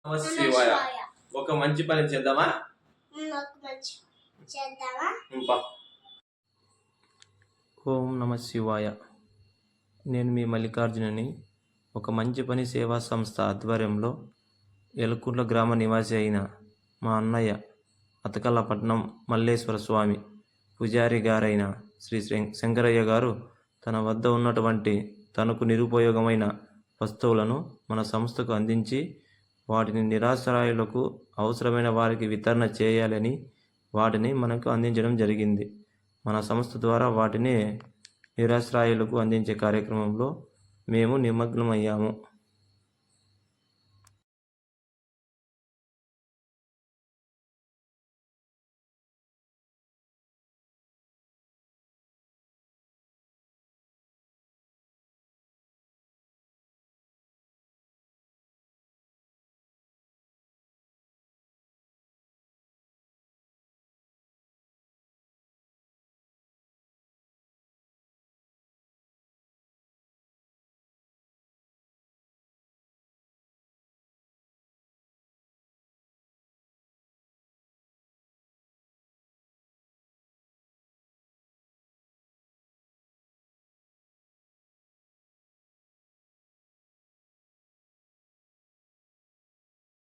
నమ శివాయ. ఒక మంచి పని చేద్దామా? ఓం నమ శివాయ. నేను మీ మల్లికార్జునని. ఒక మంచి పని సేవా సంస్థ ఆధ్వర్యంలో ఎలకూర్ల గ్రామ నివాసి అయిన మా అన్నయ్య అతకల్లపట్నం మల్లేశ్వర స్వామి పూజారి గారైన శ్రీ శంకరయ్య గారు తన వద్ద ఉన్నటువంటి తనకు నిరుపయోగమైన వస్తువులను మన సంస్థకు అందించి వాటిని నిరాశ్రయులకు అవసరమైన వారికి వితరణ చేయాలని వాటిని మనకు అందించడం జరిగింది. మన సంస్థ ద్వారా వాటిని నిరాశ్రయులకు అందించే కార్యక్రమంలో మేము నిమగ్నమయ్యాము.